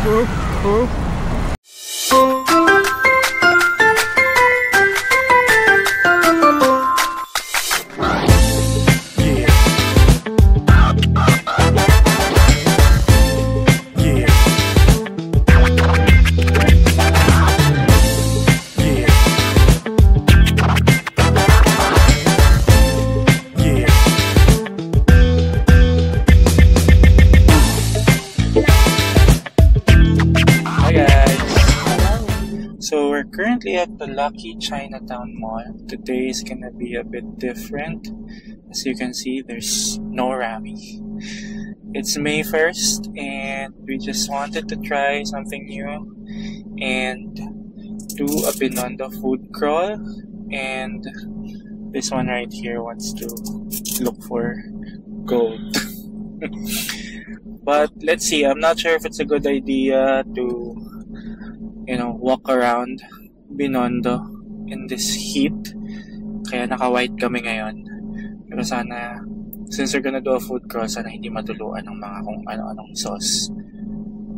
So we're currently at the Lucky Chinatown Mall. Today is gonna be a bit different. As you can see, there's no Rami. It's May 1st and we just wanted to try something new and do a Binondo food crawl. And this one right here wants to look for gold. But let's see, I'm not sure if it's a good idea to walk around Binondo in this heat. Kaya naka-white kami ngayon. Pero sana, since we're gonna do a food crawl, sana hindi matuluan ng mga kung ano-anong sauce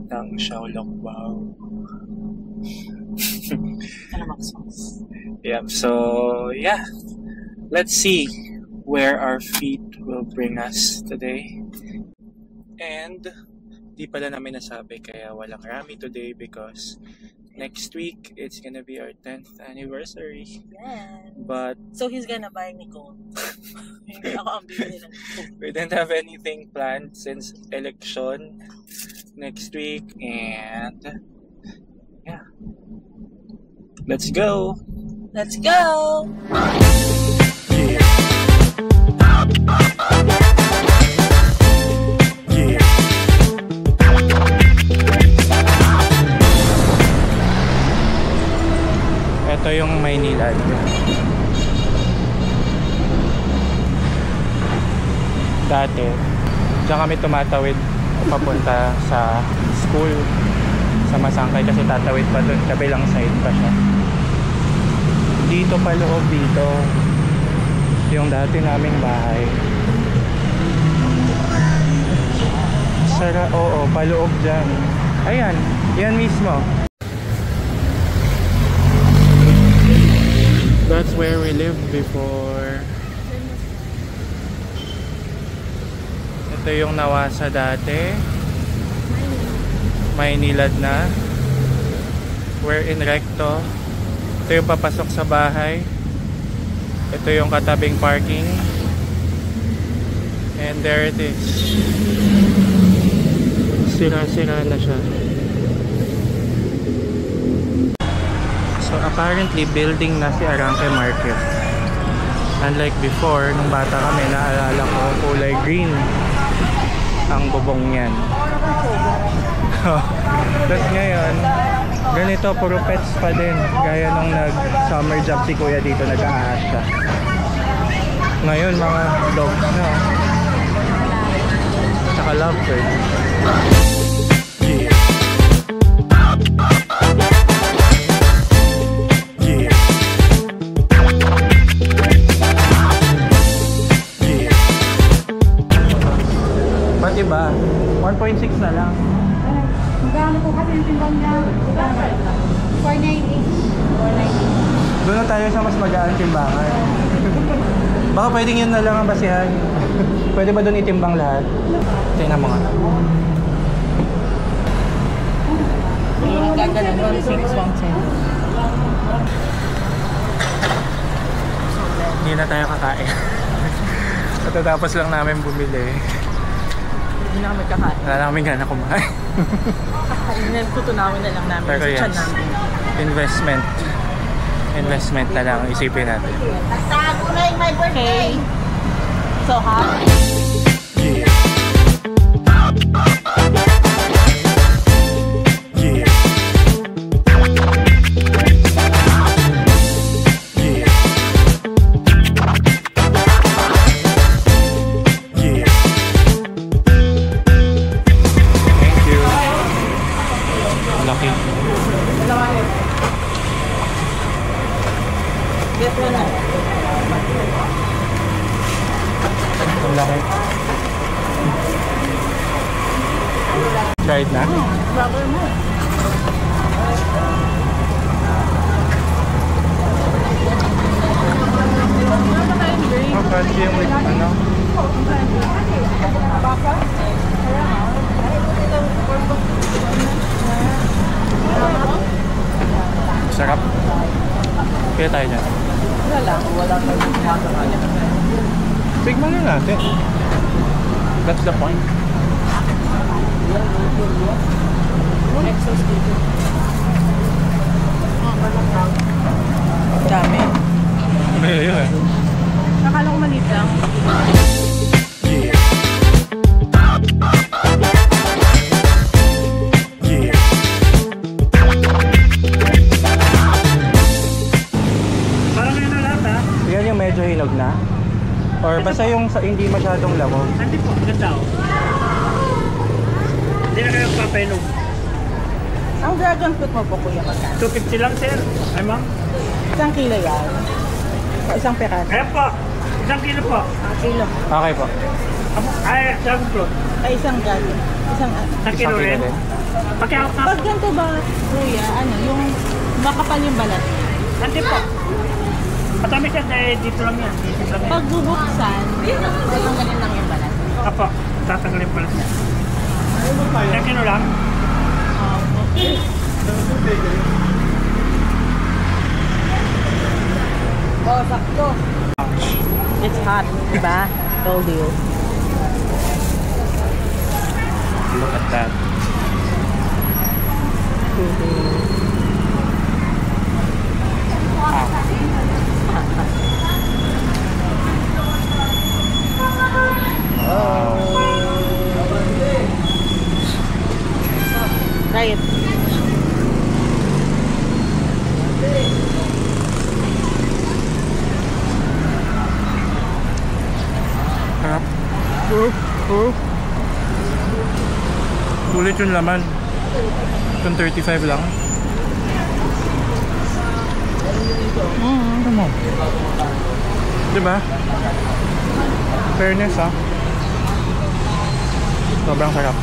ng Xiaolong Bao. Sauce. Yeah, so yeah. Let's see where our feet will bring us today. And di pala namin nasabi kaya walang Rami today because next week it's gonna be our 10th anniversary. Yeah. But so he's gonna buy me gold. Hindi ako ang bibili ng gold. We didn't have anything planned since election next week, and yeah. Let's go. Let's go. Ito yung Maynila. Dati, diyan kami tumatawid papunta sa school sa Masangkay kasi tatawid pa doon, kabilang side pa siya. Dito pa loob dito yung dati naming bahay. Oo, paloob dyan. Ayan, yan mismo. That's where we lived before. Ito yung Nawasa dati. Maynilad na. We're in Recto. Ito yung papasok sa bahay. Ito yung katabing parking. And there it is. Sira-sira na siya. So apparently building na si Arangke Market. Unlike before, nung bata kami, naalala ko kulay green ang bubong niyan. Tapos ngayon, ganito, puro pets pa din. Gaya nung nag-summer job si Kuya dito, nag-aahas siya. Ngayon, mga dogs na. Tsaka lovebird. Ba't iba? 1.6 na lang. Magkano po kasi yung timbang niya? 490. Doon na tayo sa mas magaan timbangan. Baka pwedeng yun na lang ang basihan. Pwede ba doon itimbang lahat? Tingnan mo nga. Ang ganda ng 1.6. Hindi na tayo kakain. Tapos lang namin bumili. Hindi na kami kakain. Wala na kami gana kumain. Kakainin, tutunawin na lang namin. Pero yes, investment na lang isipin natin. Tago na yung my birthday. So hot. Ang laki. Try it na? Rubber mo. Oh, crunchy yung with ano? Sarap. Kaya tayo dyan. Wala Tignan na natin. That's the point. Dami. May yun eh. Nakala ko maliit lang. Parang yun na lahat ha. Yan yung medyo hinog na? Or basta yung hindi masyadong lamog? Hindi po, ganda o. Hindi na kayo papainom. Ang dragon fruit mo po kuya magkano? 250 lang sir. Ay ma'am. Isang kilo yan. O isang peraso. Kaya po, 1 kilo po. Kilo. Okay po. Ay, dragon fruit. Ay isang dragon. Isang 1 kilo rin. Pagkakak na Pag ganito ba kuya, ano, yung makapal yung balat. Hindi po. Matamis yan dahil dito lang yan. Dito lang yan. Pag bubuksan, tatanggalin lang yung balat. Apo, tatanggalin pala siya. 1 kilo lang. Okay. Oh, sakto. It's hot, diba? Told you. Look at that. Try it. Sarap. Ulit yung laman. Kung 35 lang. Ano mo? Diba? Fairness ha. Sobrang sarap.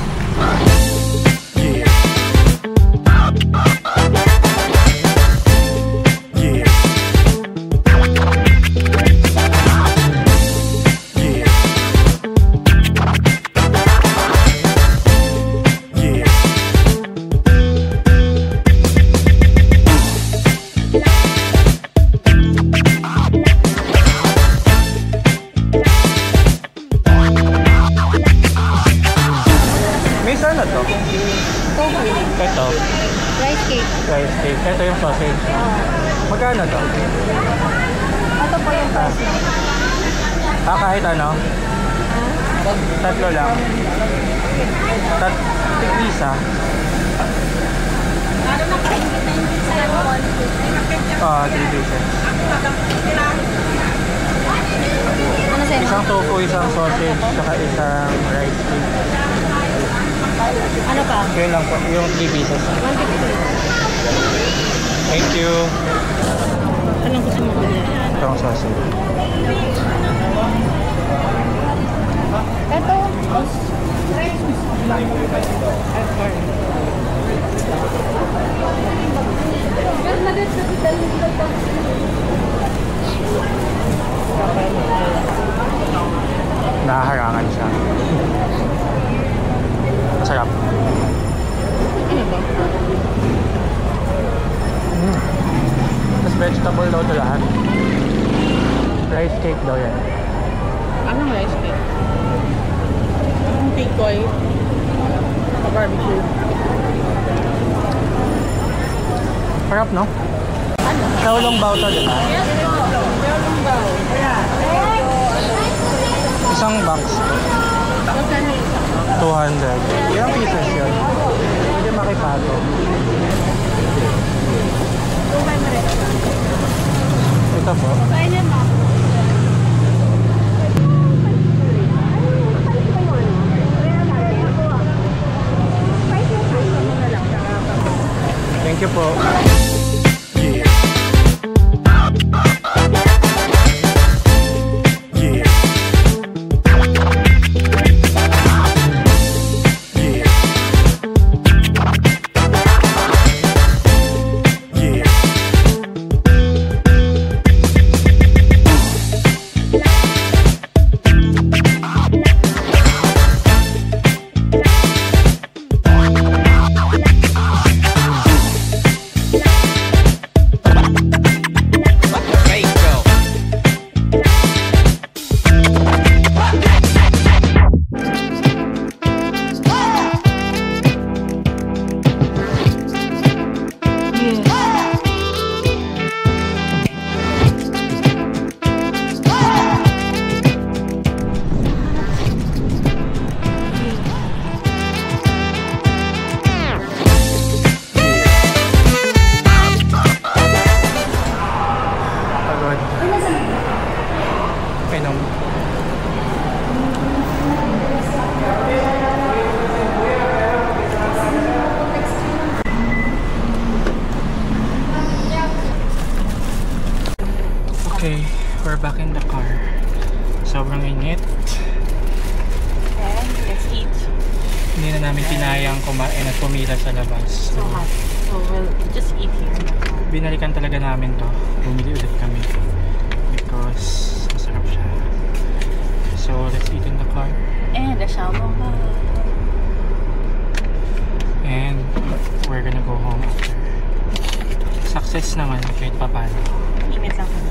Ano to? Ito. Rice cake. Rice cake. Ito yung sausage. Magkano to? Ito po yung price mo. Kahit ano? Tatlo lang. Isa. Ah, 3 pieces. Ano sa'yo? Isang tofu, isang sausage, saka isang rice cake. Ano pa? Yun lang po, yung 3 pieces. 150. Thank you. Anong gusto mo kuya? Itong sausage. Ito. Nahaharangan siya. Masarap. Ano ba? Tapos vegetable daw ito lahat. Rice cake daw yan. Anong rice cake? Yung tikoy. Barbecue. Sarap, no? Ano? Shaolong bao to, diba? Yes po. Shaolong bao. Isang box. Magkano isa? 200. Ilang pieces yun? Pwede makipato. 200. Ito po. Kaya niya mo. Thank you po. namin tinayang kumain at pumila sa labas. So hot. So we'll just eat here. Binalikan talaga namin to. Bumili ulit kami. Because masarap siya. So let's eat in the car. And the shawarma. And we're gonna go home after. Success naman kahit papano. Init lang kami.